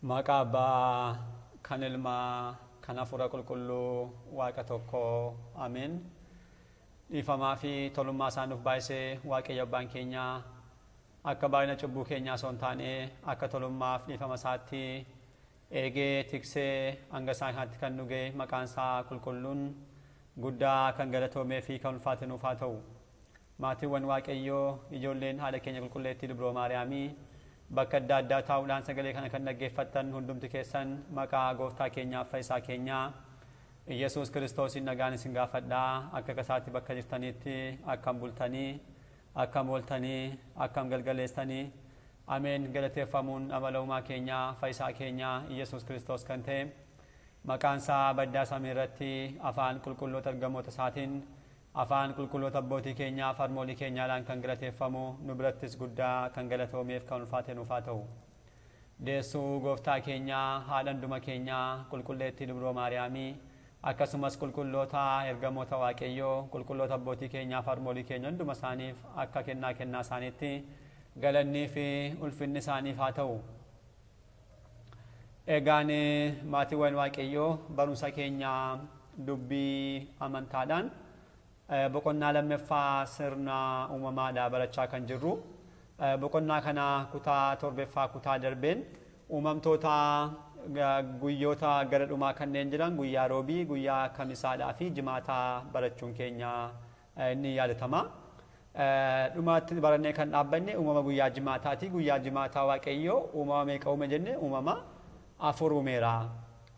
Maqaa Abbaa, kan Ilmaa, kan Hafuura Qulqulluu, Waaqa tokkoo. Ameen. Dhiifamaa fi tolummaa isaa nuuf baay'isee Waaqayyo Abbaan keenya akka baay'ina cubbuu keenyaa osoo hin taane akka tolummaaf dhiifama isaatti eegee tiksee hanga isaa kanatti kan nu ga'e maqaan isaa qulqulluun guddaa kan galatoomee fi kan ulfaate nuuf haa ta'u. Maatiiwwan Waaqayyoo ijoolleen haadha keenya qulqulleettii Dubroo Maariyaamii bakka adda addaa taa'uudhaan sagalee kana kan dhaggeeffattan hundumti keessan maqaa gooftaa keenyaaf fayyisaa keenyaa Yesuus Kiristoosiin nagaan isin gaafadhaa. Akka kasaatti bakka jirtanitti akkam bultanii, akkam ooltanii, akkam galgaleessanii. Ameen. Galateeffamuun amala uumaa keenyaa fayyisaa keenyaa Yesuus Kiristoos kan ta'e maqaan isaa baddaa samii irratti afaan qulqulloota ergamoota isaatiin afaan qulqulloota abbootii keenyaa harmoolii keenyaadhaan kan galateeffamu nu birattis guddaa kan galatoomeef kan ulfaate nuuf haa ta'u. Deessuu gooftaa keenyaa haadha hunduma keenyaa qulqulleettii Dubroo Maariyaamii akkasumas qulqulloota ergamoota Waaqayyoo qulqulloota abbootii keenyaa harmoolii keenya hunduma isaaniif akka kennaa isaaniitti galannii fi ulfinni isaaniif haa ta'u. Egaan maatiiwwan Waaqayyoo barumsa keenya dubbii amantaadhaan boqonnaa lammaffaa sirna uumamaadhaa barachaa kan jirru. Boqonnaa kana kutaa torbaffaa kutaa darbeen uumamtoota guyyoota gara dhumaa kanneen jiran guyyaa roobii, guyyaa kamisaadhaa fi jimaataa barachuun keenya inni yaadatama. Dhumaatti barannee kan dhaabbanne uumama guyyaa jimaataati. Guyyaa jimaataa Waaqayyoo uumama meeqa uume jenne uumama afur uumeera.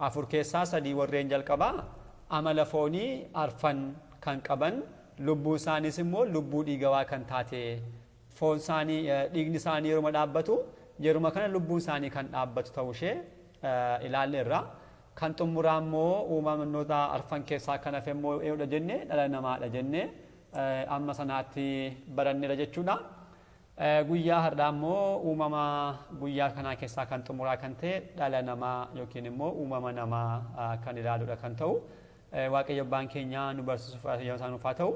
Afur keessaa sadii warreen jalqabaa amala foonii arfan kan qaban, lubbuu isaaniis immoo lubbuu dhiigawaa kan taate, foon isaanii dhiigni isaanii yeruma dhaabbatu yeruma kana lubbuun isaanii kan dhaabbatu ta'uu ishee ilaalleerra. Kan xumuraa immoo uumamoota arfan keessaa kan hafe immoo eeudha jenne dhala namaadha jenne amma sanaatti baranneera jechuudha. Guyyaa har'aa immoo uumama guyyaa kanaa keessaa kan xumuraa kan ta'e dhala namaa yookiin immoo uumama namaa kan ilaaluudha kan ta'u. Waaqayyo Abbaan keenya nu barsiisuuf ayyaana nuuf haa ta'u.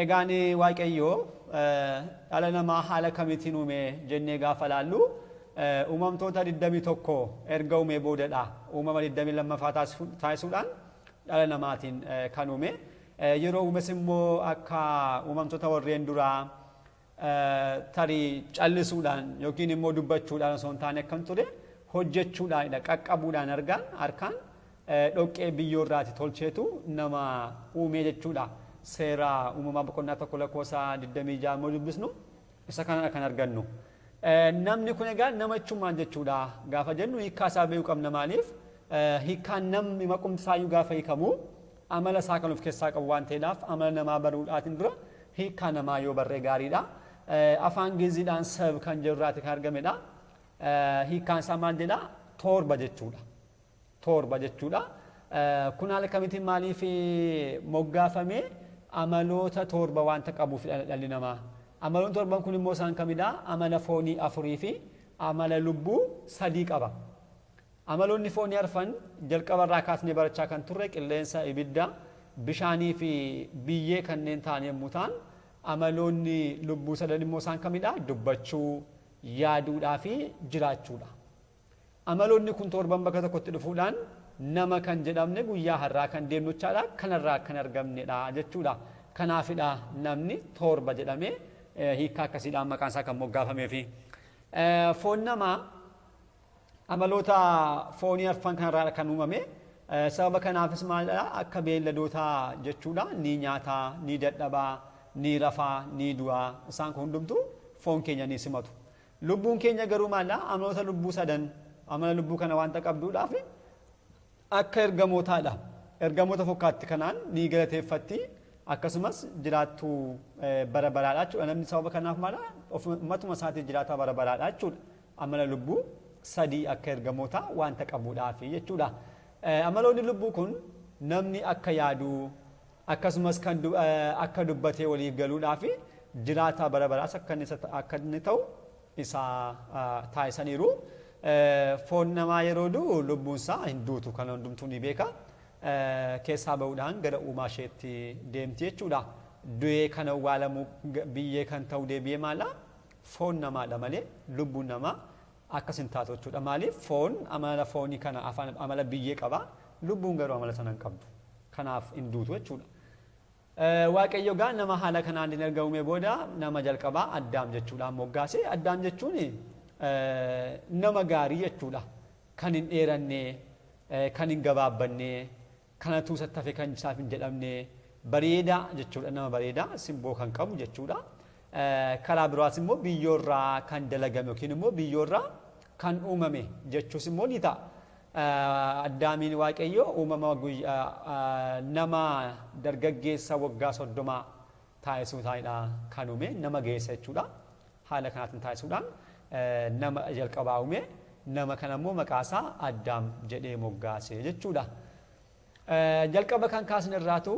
Egaan Waaqayyo dhala namaa haala kamiitiin uume jennee gaafa laallu uumamtoota 21 erga uumee boodadha. Uumama 22ffaa taasisuudhaan dhala namaatiin kan uume. Yeroo uumes immoo akka uumamtoota warreen duraa tarii callisuudhaan yookiin immoo dubbachuudhaan osoo hin taane akkam ture hojjechuudhaanidha. Qaqqabuudhaan harkaan dhoqqee biyyoo irraati tolcheetu nama uumee jechuudha. Seera uumamaa boqonnaa tokko lakkoofsa 26 immoo dubbisnu isa kana kan argannu. Namni kun egaa namachummaan jechuudha. Gaafa jennu hiikkaa isaa beekuu qabna. Maaliif hiikkaan namni maqumti isaayyuu gaafa hiikamu amala isaa kan of keessaa qabu waan ta'eedhaaf amala namaa baruudhaatiin dura hiikkaa namaa yoo barree gaariidha. Afaan Ingiliziidhaan sab kan jirurraati kan argamedha. Hiikkaan isaa maal jedha? Torba jechuudha. Torba jechuudha. Kun haala kamiitiin maaliif moggaafame? Amaloota torba waanta qabuuf dhalli namaa. Amaloonni torban kun immoo isaan kamidha? Amala foonii afurii fi amala lubbuu sadii qaba. Amaloonni foonii arfan jalqabarraa kaasnee barachaa kan turre qilleensa, ibidda, bishaanii fi biyyee kanneen ta'an yommuu ta'an, amaloonni lubbuu sadan immoo isaan kamidha? Dubbachuu, yaaduudhaa fi jiraachuudha. Amaloonni kun torban bakka tokkotti dhufuudhaan nama kan jedhamne guyyaa har'aa kan deemnuchaadha kanarraa kan argamnedha jechuudha. Kanaafidha namni torba jedhamee hiikkaa akkasiidhaan maqaan isaa kan moggaafameefi. Foon namaa amaloota foonii arfan kanarraa kan uumame. Sababa kanaafis maalidha? Akka beelladootaa jechuudha. Ni nyaataa, ni dadhabaa, ni rafaa, ni du'aa. Isaan kun hundumtuu foon keenya ni simatu. Lubbuun keenya garuu maalidha? Amaloota lubbuu sadan amala lubbuu kana waanta qabduudhaaf akka ergamootaadha. Ergamoota fakkaatti kanaan ni galateeffatti akkasumas jiraattuu bara baraadha jechuudha. Namni sababa kanaaf maala uummatuma isaatii jiraata bara baraadha jechuudha. Amala lubbuu sadii akka ergamoota waanta qabuudhaaf jechuudha. Amaloonni lubbuu kun namni akka yaaduu akkasumas kan akka dubbatee waliif galuudhaaf jiraata bara baraas akka inni ta'u isaa taasisaniiru. Foon namaa yeroo du'u lubbuun isaa hin duutu kan hundumtuu ni beeka. Keessaa ba'uudhaan gara uumaa isheetti deemti jechuudha. Du'ee kan awwaalamu biyyee kan ta'u deebi'ee maala? Foon namaadha malee lubbuun namaa akkasin taatu jechuudha. Maaliif foon amala foonii kana amala biyyee qaba. Lubbuun garuu amala sana hin qabdu. Kanaaf hin duutu jechuudha. Waaqayyo gaa nama haala kanaan hin erga uume booda nama jalqabaa Addaam jechuudhaan moggaase. Addaam jechuun nama gaarii jechuudha. Kan hin dheeranne, kan hin gabaabbanne, kana tuusatti hafe kan isaaf hin jedhamne, bareedaa jechuudha. Nama bareedaa simboo kan qabu jechuudha. Karaa biraas immoo biyyoorraa kan dalagame yookiin immoo biyyoorraa kan uumame jechuus immoo ni ta'a. Addaamiin Waaqayyo uumama nama dargaggeessa waggaa 30 taasisuu taa'edha kan uume nama geessa jechuudha. Haala kanaatiin taasisuudhaan nama jalqabaa uume nama kana immoo maqaasaa Addaam jedhee moggaase jechuudha. Jalqaba kan kaasne irraatu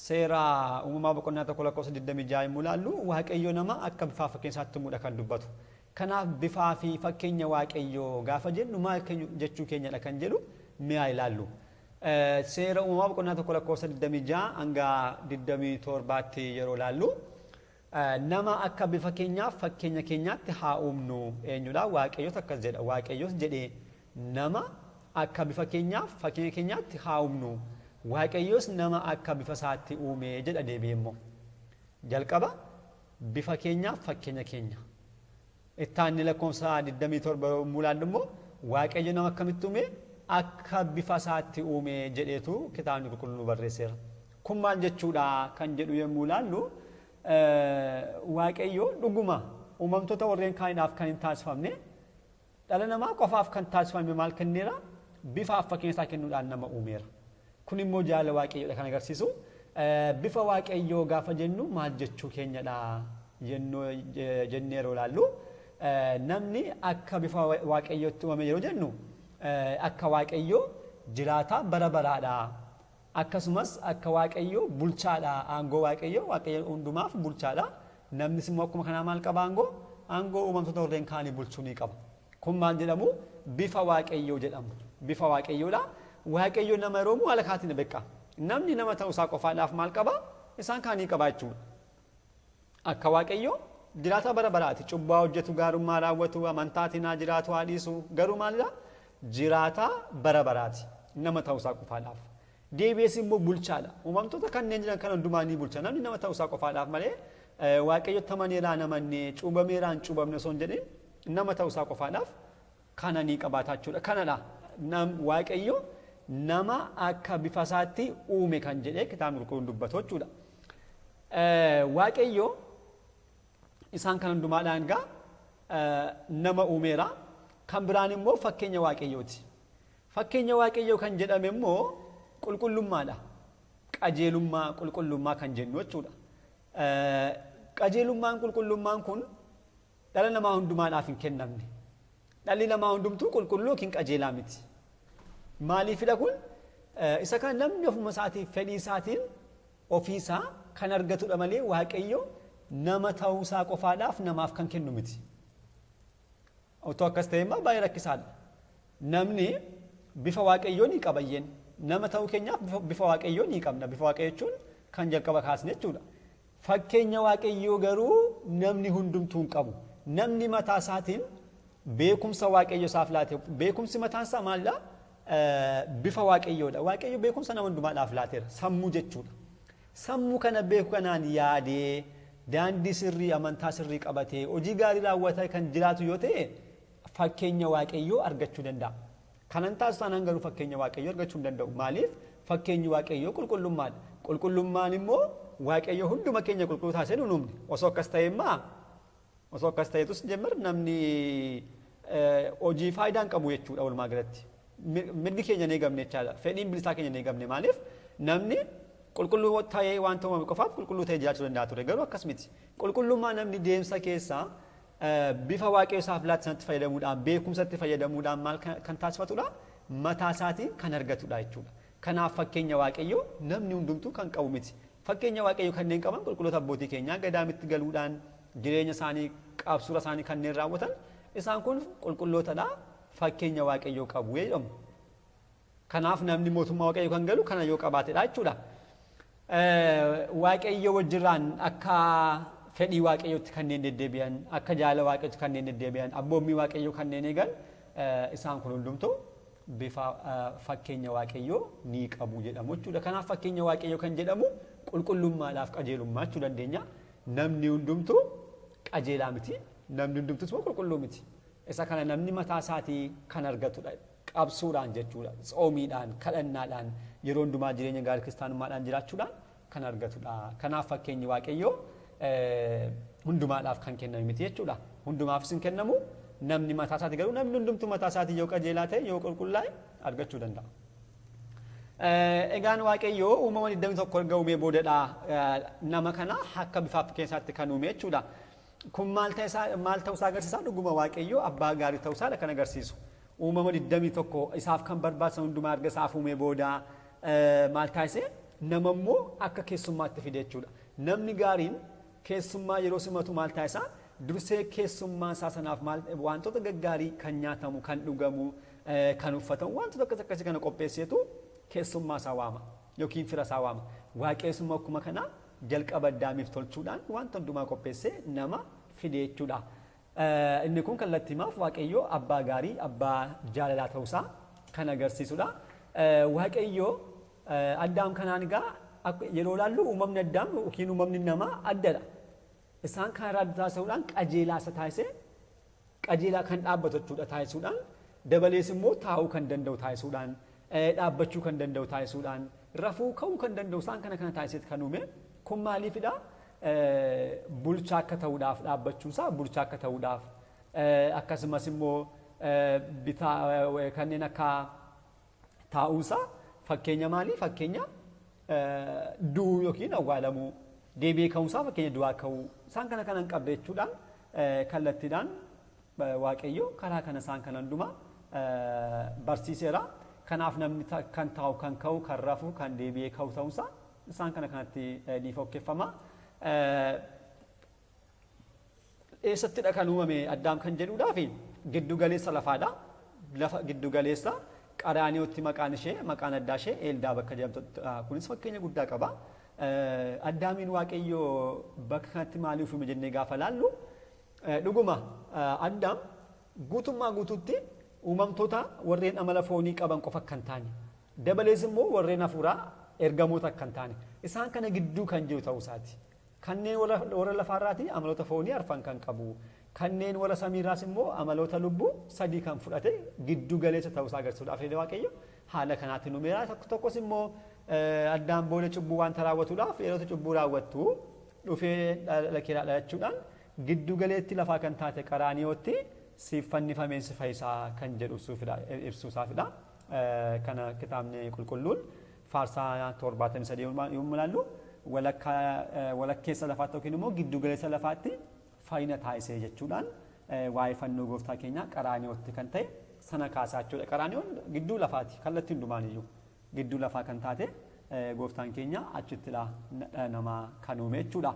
seera uumamaa boqonnaa 1:26 yommuu ilaallu Waaqayyo nama akka bifaa fakkeenyaatti uumuudha kan dubbatu. Kanaaf bifaa fi fakkeenya Waaqayyoo gaafa jennu maal jechuu keenyadha kan jedhu mi'a ilaallu. Seera uumamaa boqonnaa 1:26 hanga 27tti yeroo ilaallu nama akka bifa keenyaaf fakkeenya keenyaatti haa uumnu eenyudha Waaqayyoos akkas jedha. Waaqayyoos jedhee nama akka bifa keenyaaf fakkeenya keenyaatti haa uumnu. Waaqayyoos nama akka bifa isaatti uume jedha deebi'ee immoo. Jalqaba bifa keenyaaf fakkeenya keenya. Ittaanni lakkoofsa 27 muulaan immoo Waaqayyo nama akkamitti uume akka bifa isaatti uume jedheetu kitaabni qulqulluun barreesseera. Kun maal jechuudha kan jedhu yommuu ilaallu Waaqayyo dhuguma uumamtoota warreen kaaniidhaaf kan hin taasifamne dhala namaa qofaaf kan taasifame maal kenneera bifaaf fakkeenya isaa kennuudhaan nama uumeera. Kun immoo jaalala Waaqayyoodha kan agarsiisu. Bifa Waaqayyoo gaafa jennu maal jechuu keenyadha jennee yeroo ilaallu namni akka bifa Waaqayyootti uumame yeroo jennu akka Waaqayyoo jiraataa bara baraadha. Akkasumas akka Waaqayyoo bulchaadha. Aangoo Waaqayyoo hundumaaf bulchaadha. Namnis immoo akkuma kanaa maal qaba aangoo uumamtoota warreen kaanii bulchuu ni qaba. Kun maal jedhamu bifa Waaqayyoo jedhamu. Bifa Waaqayyoodha. Waaqayyo nama yeroo haala kaatiin beeka. Namni nama ta'uu isaa qofaadhaaf maal qaba? Isaan kaanii qaba jechuudha. Akka Waaqayyo jiraataa bara baraati. Cubbaa hojjetu, gaarummaa raawwatu, amantaatiin haa jiraatu, haa dhiisu. Garuu maalidha? Jiraataa bara baraati. Nama ta'uu isaa qofaadhaaf. Deebi'ees immoo bulchaadha. Uumamtoota kanneen jiran kan hundumaa ni bulcha. Namni nama ta'uu isaa qofaadhaaf malee Waaqayyotti amaneeraan amannee cuubameeraan cuubamne osoo hin jedhin nama ta'uu isaa qofaadhaaf kana ni qabaata jechuudha. Kanadha. Waaqayyo nama akka bifa isaatti uume kan jedhee kitaabni qulqulluun dubbatu jechuudha. Waaqayyo isaan kan hundumaadhaan nama uumeera. Kan biraan immoo fakkeenya Waaqayyooti. Fakkeenya Waaqayyoo kan jedhame immoo qulqullummaadha. Qajeelummaa qulqullummaa kan jennu jechuudha. Qajeelummaan qulqullummaan kun dhala namaa hundumaadhaaf hin kennamne. Dhalli namaa hundumtuu qulqulluu yookiin qajeelaa miti. Maaliifidha kun? Isa kan namni ofuma isaatiif fedhii isaatiin ofiisaa kan argatudha malee Waaqayyo nama ta'uu isaa qofaadhaaf namaaf kan kennu miti. Otoo akkas ta'e immoo baay'ee rakkisaadha. Namni bifa Waaqayyoo ni qaba iyyeen. Nama ta'uu keenyaaf bifa Waaqayyoo ni qabna. Bifa Waaqayyoo jechuun kan jalqaba kaasne jechuudha. Fakkeenya Waaqayyoo garuu namni hundumtuu hin qabu. Namni mataa isaatiin beekumsa Waaqayyo isaaf laate. Beekumsi mataan isaa maalidha? Bifa Waaqayyoodha. Waaqayyo beekumsa nama hundumaadhaaf laateera. Sammuu jechuudha. Sammuu kana beeku kanaan yaadee daandii sirrii amantaa sirrii qabatee hojii gaarii raawwatee kan jiraatu yoo ta'e fakkeenya Waaqayyoo argachuu danda'a. Kanan taasisaan garuu fakkeenya Waaqayyoo argachuu hin danda'u. Maaliif? Fakkeenyi Waaqayyoo qulqullummaadha. Qulqullummaan immoo Waaqayyo hunduma keenya qulqulluu taasisee nu uumne. Osoo akkas ta'etus jemmar namni hojii faayidaa hin qabu jechuudha walumaa galatti. Mirgi keenya ni eegamne jechaadha. Fedhiin bilisaa keenya ni eegamne. Maaliif? Namni qulqulluu ta'ee waan ta'uuf qofaaf qulqulluu ta'ee jiraachuu danda'a ture. Garuu akkas miti. Qulqullummaa namni deemsa keessaa bifa Waaqayyo isaaf laate sanatti fayyadamuudhaan beekumsatti fayyadamuudhaan maal kan taasifatudha? Mataa isaatiin kan argatudha jechuudha. Kanaaf fakkeenya Waaqayyo namni hundumtuu kan qabu miti. Fakkeenya Waaqayyo kanneen qaban qulqulloota abbootii keenyaa gadaamitti galuudhaan jireenya isaanii qabsuura isaanii kanneen raawwatan isaan kun qulqullootadha. Fakkeenya Waaqayyoo qabu jedhamu. Kanaaf namni mootummaa Waaqayyoo kan galu kana yoo qabaatedha jechuudha. Waaqayyo wajjirraan akka fedhii waaqayyootti kanneen deddeebi'an akka jaala waaqayyootti kanneen deddeebi'an abboommii waaqayyoo kanneen eegan isaan kun hundumtuu bifa fakkeenya waaqayyoo ni qabu jedhamu jechuudha. Kanaaf fakkeenya waaqayyoo kan jedhamu qulqullummaadhaaf qajeelummaa jechuu dandeenya. Namni hundumtuu qajeelaa miti, namni hundumtus immoo qulqulluu miti. Isa kana namni mataa isaatii kan argatudha. Qabsuudhaan jechuudha. Tsoomiidhaan, kadhannaadhaan, yeroo hundumaa jireenya gaarii kiristaanummaadhaan jiraachuudhaan kan argatudha. Kanaaf fakkeenyi waaqayyoo hundumaadhaaf kan kenname miti jechuudha. Hundumaafis hin kennamu. Namni mataa isaatii garuu namni hundumtuu mataa isaatii yoo qajeelaa ta'e yoo qulqullaa'e argachuu danda'a. Egaan waaqayyoo uumama 21 erga uumee boodadha nama kana akka bifa fakkeenyaatti kan uume jechuudha. Kun maal ta'uusaa agarsiisa dhuguma waaqayyoo abbaa gaarii ta'uusaa kan agarsiisu. Uumama 21 isaaf kan barbaachisan hundumaa erga isaaf uumee booda maal taasise nama immoo akka keessummaatti fide jechuudha. Namni gaariin keessummaa yeroo simatu maal taasisa dursee keessummaa isaa sanaaf wantoota gaggaarii kan nyaatamu kan dhugamu kan uffatamu wantoota akkasii kana qopheesseetu keessummaa isaa waama yookiin fira isaa waama. Waaqayyoo akkuma kana jalqaba Addaamiif tolchuudhaan wanta hundumaa qopheessee nama fide jechuudha. Inni kun kallattiimaaf waaqayyoo abbaa gaarii abbaa jaalalaa ta'uusaa kan agarsiisudha. Waaqayyoo Addaam kanaan egaa yeroo ilaallu uumamni Addaam yookiin uumamni namaa addadha. Isaan kan irraa taasisuudhaan qajeelaa isa taasisee qajeelaa kan dhaabbatu jechuudha taasisuudhaan dabalees immoo taa'uu kan danda'u taasisuudhaan dhaabbachuu kan danda'u taasisuudhaan rafuu ka'uu kan danda'u isaan kana taasiseet kan uume kun maaliifidha? Bulchaa akka ta'uudhaaf dhaabbachuusaa bulchaa akka ta'uudhaaf akkasumas immoo bitaa kanneen akka taa'uusaa fakkeenya maalii? Fakkeenya du'uu yookiin awwaalamuu deebi'ee ka'uusaa fakkeenya du'aa ka'uu isaan kana hin qabde jechuudhaan kallattiidhaan waaqayyo karaa kana isaan kana hundumaa barsiiseera. Kanaaf namni kan taa'u kan ka'u kan rafu kan deebi'ee ka'u ta'uusaa isaan kanatti ni fakkeeffama. Eessattidha kan uumame Addaam kan jedhuudhaaf giddu galeessa lafaadha. Lafa giddu galeessa Qaraaniyooti maqaan addaa ishee Eeldaa bakka jedhamtu kunis fakkeenya guddaa qaba. Addaamiin waaqayyoo bakka kanatti maaliif uume jennee gaafa laallu dhuguma Addaam guutummaa guutuutti uumamtoota warreen amala foonii qaban qofa kan taane dabalees immoo warreen hafuuraa ergamoota kan taane isaan kana gidduu kan jiru ta'uusaati. Kanneen warra lafaarraati amaloota foonii arfan kan qabu kanneen warra samiirraas immoo amaloota lubbuu sadii kan fudhate gidduu galeessa ta'uusaa agarsiisuudhaaf waaqayyo haala kanaatiin uumeera. Tokkos immoo Addaam booda cubbuu waan raawwatuudhaaf yeroo cubbuu raawwattu dhufee dhalachuudhaan giddu galeetti lafaa kan taate Qaraaniyootti siif fannifameen si fayyisaa kan jedhu ibsuusaafidha. Kana kitaabni qulqulluun Faarsaa 73 yommuu ilaallu walakkeessa lafaatti yookiin immoo giddu galeessa lafaatti fayyina taasisee jechuudhaan waa'ee fannoo gooftaa keenyaa Qaraaniyootti kan ta'e sana kaasaa jechuudha. Qaraaniyoon gidduu lafaati kallattii hundumaaniyyuu gidduu lafaa kan taate gooftaan keenya achittidha nama kan uume jechuudha.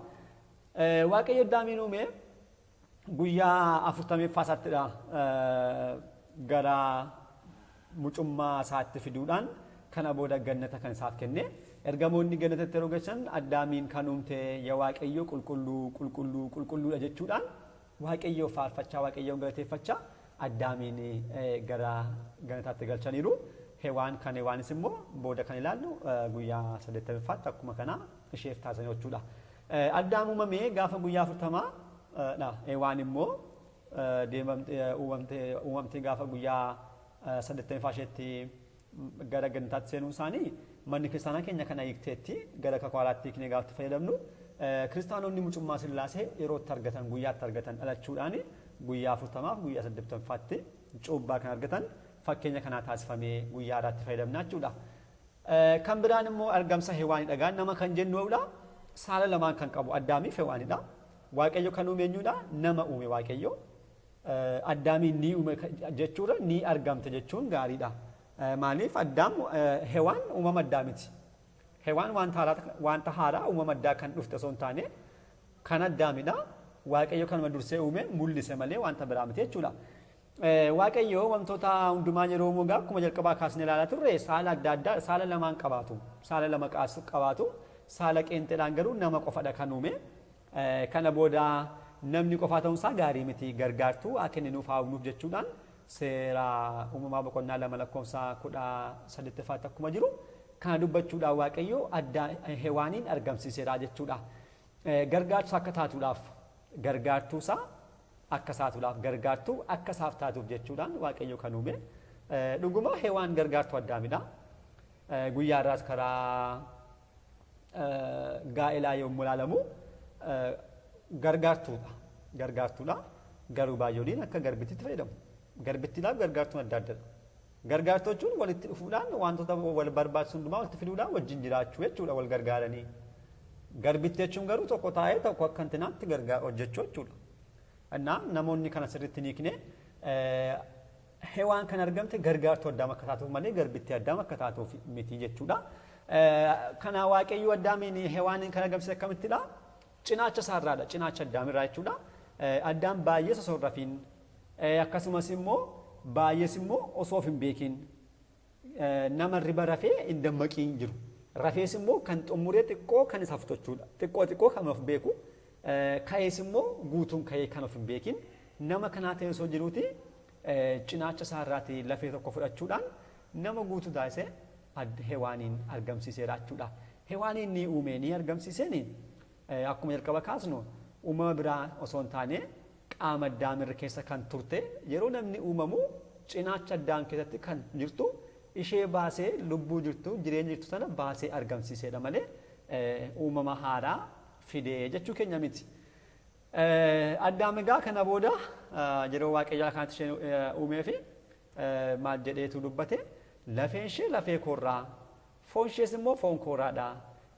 Waaqayyo Addaamiin uume guyyaa 40ffaa isaattidha gara mucummaa isaatti fiduudhaan kana booda gannata kan isaaf kenne. Ergamoonni gannatatti yeroo galchan Addaamiin kan uumte yaa Waaqayyo qulqulluudha jechuudhaan Waaqayyo faarfachaa Waaqayyoon galateeffachaa Addaamiin gara gannataatti galchaniiru. Hewaanis immoo booda kan ilaallu guyyaa 80ffaatti akkuma kana isheef taasisanii jechuudha. Addaam uumamee gaafa guyyaa 40dha. Hewaan immoo uumamtee gaafa guyyaa 80ffaa isheetti gara gannataatti seenuu isaanii manni kiristaanaa keenya kana hiikteetti gara kakwaalaatti hiiknee gaafa fayyadamnu kiristaanonni mucummaa sillaasee yerootti argatan guyyaatti argatan dhalachuudhaan guyyaa 40ffaaf guyyaa 80ffaatti cuubbaa kan argatan fakkeenya kanaa taasifamee guyyaa irratti fayyadamna jechuudha. Kan biraan immoo argamsa hewaanidha. Nama kan jennuudha saala lamaan kan qabu Addaamiif hewaanidha. Waaqayyo kan uume eenyudha? Nama uume Waaqayyo. Addaamiin ni uume jechuudha ni argamte jechuun gaariidha. Maaliif Addaam hewaan uumama addaa miti. Hewaan wanta haaraa uumama addaa kan dhufte osoo hin taane kan Addaamidha. Waaqayyo kanuma dursee uume mul'ise malee wanta biraa miti jechuudha. Waaqayyo wantoota hundumaa yeroo uumu akkuma jalqabaa kaasnee ilaalaa turre saala adda addaa saala lamaan qabaatu. Saala lama qabaatu. Saala qeenxeedhaan garuu nama qofadha kan uume. Kana booda namni qofaa ta'uunsaa gaarii miti gargaartuu haa kenninuuf haa hubnuuf jechuudhaan seera uumamaa boqonnaa 2 lakkoofsa 18 akkuma jiru kana dubbachuudhaan Waaqayyo adda Hewaaniin argamsiiseera jechuudha. Gargaartuu akka taatuudhaaf gargaartuusaa akka taatuudhaaf gargaartuu akka isaaf taatuuf jechuudhaan Waaqayyo kan uume. Dhuguma Hewaan gargaartuu Addaamidha. Guyyaa irraas karaa gaa'elaa yommuu ilaalamu gargaartuudha. Garuu baay'ooliin akka garbittiitti fayyadamu. Garbittiidhaaf gargaartuun adda addadha. Gargaartuu jechuun walitti dhufuudhaan wantoota wal barbaachisu hundumaa walitti fiduudhaan wajjin jiraachuu jechuudha wal gargaaranii. Garbitti jechuun garuu tokko taa'ee tokko akka intinaatti hojjechuu jechuudha. Innaa namoonni kana sirriitti ni hiikne Hewaan kan argamte gargaartuu Addaam akka taatuuf malee garbittii Addaam akka taatuuf miti jechuudha. Kana Waaqayyo Addaamiin Hewaaniin kan argamsiise akkamittidha? Cinaacha isaarraadha. Cinaacha Addaamirraa jechuudha. Addaam baay'ee osoo hin rafiin akkasumas immoo baay'ees immoo osoo hin beekin nama riba rafee hin dammaqiin jiru. Rafees immoo kan xumuree xiqqoo kan isa haftu jechuudha. Xiqqoo kan of beeku. Ka'ees immoo guutuun ka'ee kan of hin beekin nama kanaa ta'e osoo jiruuti cinaacha isaarraatii lafee tokko fudhachuudhaan nama guutuu taasisee Hewaaniin argamsiiseera jechuudha. Hewaaniin ni uume ni argamsiiseeni akkuma jalqaba kaasnu uumama biraa osoo hin taane qaama Addaamirra keessa kan turte yeroo namni uumamu cinaacha Addaam keessatti kan jirtu ishee baasee lubbuu jirtu jireenya jirtu sana baasee argamsiiseedha malee uumama haaraa fidee jechuu keenya miti. Addaam egaa kana booda yeroo Waaqayyo kanatti ishee uumee fi maal jedheetu dubbate lafeen ishee lafee koorraa foon ishees immoo foon koorraadha.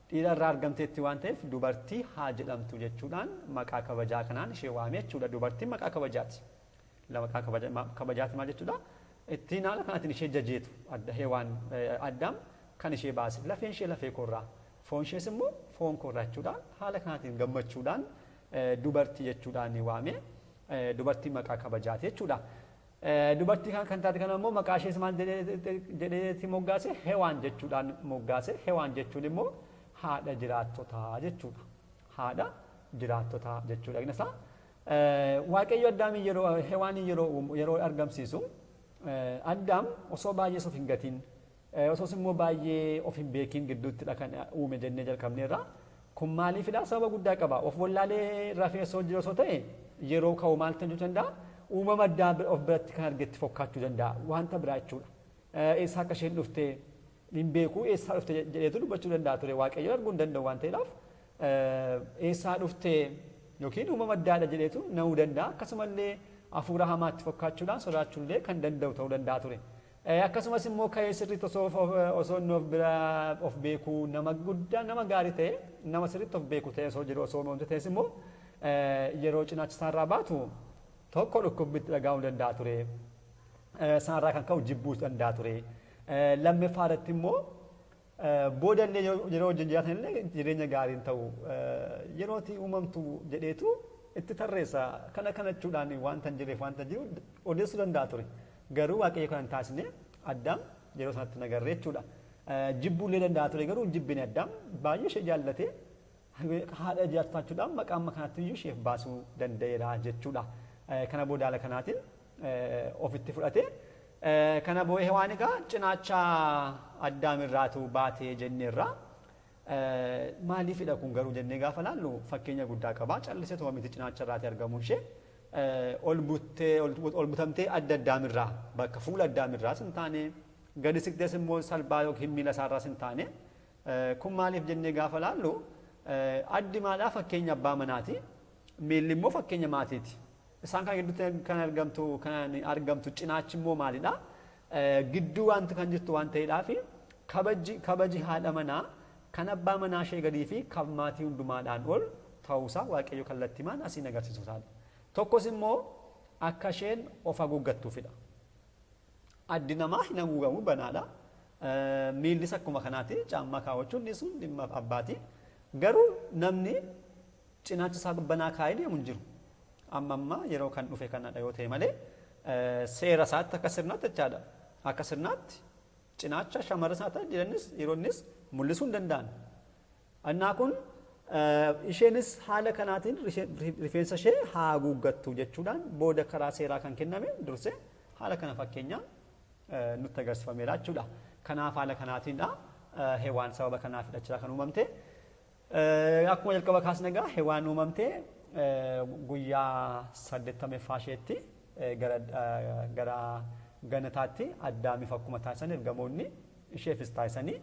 Dhiira irraa argamteetti waan ta'eef dubartii haa jedhamtu jechuudhaan maqaa kabajaa kanaan ishee waame jechuudha. Dubartiin maqaa kabajaati. Maqaa kabajaati maal jechuudha? Ittiin haala kanaatiin ishee jajeetu Hewaan Addaam kan ishee baase lafeen ishee lafee koorraa foon ishees immoo foon koorraa jechuudha. Haala kanaatiin gammachuudhaan dubartii jechuudhaan ni waame. Dubartii maqaa kabajaati jechuudha. Dubartii kan taate kana immoo maqaa ishees maal jedheeti moggaase Hewaan jechuudhaan moggaase. Hewaan jechuun immoo haadha jiraattotaa jechuudha. Haadha jiraattotaa jechuudha. Inasa Waaqayyo Addaamiin yeroo Hewaaniin yeroo argamsiisu Addaam osoo baay'ee of hin gatiin osoo immoo baay'ee of hin beekin gidduuttidha kan uume jennee jalqabneerra. Kun maaliifidha? Sababa guddaa qaba. Of wallaalee rafee osoo jiru osoo ta'e yeroo ka'u maal ta'uu danda'a? Uumama addaa of biratti kan argetti fakkaachuu danda'a. Wanta biraa jechuudha. Eessaa akka isheen dhuftee hin beeku eessaa dhufte jedheetu dubbachuu danda'a ture. Waaqayyo arguu hin danda'u waan ta'eedhaaf eessaa dhuftee yookiin uumama addaadha jedheetu na'uu danda'a. Akkasumallee hafuura hamaatti fakkaachuudhaan sodaachuullee kan danda'u ta'uu danda'a ture. Akkasumas immoo ka'ee sirriitti osoo inni of bira of beeku nama guddaa nama gaarii ta'e nama sirriitti of beeku ta'e osoo jiru osoo wanti ta'es immoo yeroo cinaacha isaarraa baatu tokko dhukkubbitti dhaga'uu danda'a ture. Isaarraa kan ka'u jibbuu danda'a ture. Lammaffaa irratti immoo boodallee yeroo wajjin jiraatanillee jireenya gaariin ta'u yerootti uumamtu jedheetu itti tarreessa kana jechuudhaan wanta hin jireef wanta jiru odeessuu danda'a ture. Garuu Waaqayyo kan taasisne Addaam yeroo sanatti nagarree jechuudha. Jibbuullee danda'a ture garuu jibbine Addaam baay'ee ishee jaallatee haadha jiraatachuudhaan maqaan kanatti iyyuu isheef baasuu danda'eera jechuudha. Kana booda haala kanaatiin ofitti fudhatee kana boo'ee Hewaan egaa cinaacha Addaamirraatu baatee jenneerra. Maaliifidha kun garuu jennee gaafa laallu fakkeenya guddaa qaba. Callisee tuma miti cinaacha irraati argamuun ishee. Ol butamtee adda Addaamirraa bakka fuula Addaamirraas hin taane gadi siqtees immoo salphaa yookiin miila isaarraas hin taane kun maaliif jennee gaafa laallu addi maadhaa fakkeenya abbaa manaati miilli immoo fakkeenya maatiiti. Isaan kan gidduutti kan argamtu cinaachi immoo maalidha? Gidduu wanti kan jirtu waan ta'eedhaa fi kabaji haadha manaa kan abbaa manaa ishee gadii fi kan maatii hundumaadhaan ol ta'uusaa Waaqayyo kallattiimaan asiin agarsiisuusaadha. Tokkos immoo akka isheen of haguuggattuufidha. Addi namaa hin haguugamu banaadha. Miillis akkuma kanaati caammaa kaawwachuun inni sun dhimma abbaati. Garuu namni cinaacha isaa banaa kaa'ee deemu hin jiru. Amma yeroo kan dhufe kanadha yoo ta'e malee seera isaatti akka sirnaatti jechaadha. Akka sirnaatti cinaacha shamara isaa ta'e jedhanis yeroonnis mul'isuu hin danda'an. Annaa kun Isheenis haala kanaatiin rifeensa ishee haa haguuggattu jechuudhaan booda karaa seeraa kan kenname dursee haala kana fakkeenyaan nutti agarsiifameera jechuudha. Kanaaf haala kanaatiinidha. Hewaan sababa kanaaf hidhachaa kan uumamte. Akkuma jalqaba kaasne egaa hewaan uumamte guyyaa 80ffaa isheetti gara ganataatti Addaamiif akkuma taasisan ergamoonni isheefis taasisanii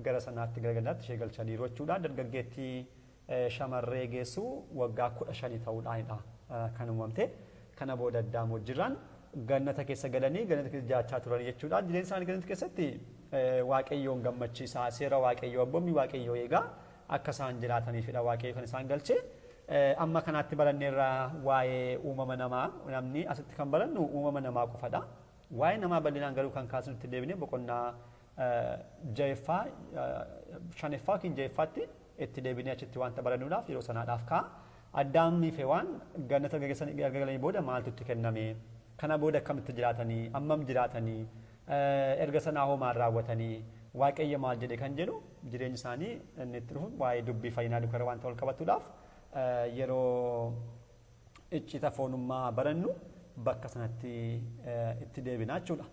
gara sanaatti gargaraatti ishee galchaniiru jechuudha. Dargaggeettii shamarree geessu waggaa 15 ta'uudhaanidha kan uumamte. Kana booda Addaam wajjirraan gannata keessa galanii gannata keessa jiraachaa turan jechuudha. Jireenya isaanii gannata keessatti Waaqayyoon gammachiisaa seera Waaqayyoo abboommii Waaqayyoo eegaa akka isaan jiraataniifidha Waaqayyo kan isaan galche. Amma kanaatti baranneerra waa'ee uumama namaa namni asitti kan barannu uumama namaa qofadha. Waa'ee namaa bal'inaan garuu kan kaasnutti deebinee boqonnaa jahaffaa shanaffaa yookiin jahaffaatti itti deebinee achitti wanta barannuudhaaf yeroo sanaadhaaf ka'a. Addaamiif Hewaan gannata galanii booda maaltu itti kenname? Kana booda akkamitti jiraatanii? Ammam jiraatanii? Erga sanaa hoo maal raawwatanii? Waaqayyo maal jedhe kan jedhu jireenyi isaanii inni itti dhufu waa'ee dubbii fayyinaa dukkara wanta wal qabatuudhaaf yeroo iccita foonummaa barannu bakka sanatti itti deebinaa jechuudha.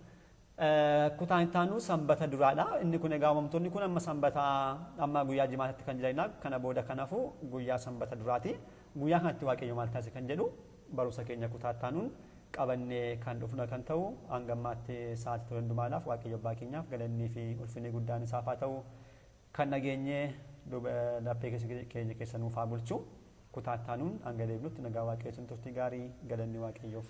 Kutaan ittaanu sanbata duraadha. Inni kun egaa uumamtoonni kun amma guyyaa jimaatatti kan jiranidha. Kana booda kanaafuu guyyaa sanbata duraati. Guyyaa kanatti Waaqayyo maal taasise kan jedhu barumsa keenya kutaa ittaanuun qabannee kan dhufna kan ta'u hangammaatti sa'aatii hundumaadhaaf Waaqayyo abbaa keenyaaf galannii fi ulfinni guddaan isaaf haa ta'u kan nageenyee laphee keenya keessa nuuf haa bulchu kutaa ittaanuun hanga deebinutti nagaa Waaqayyo turtii gaarii galanni Waaqayyoof.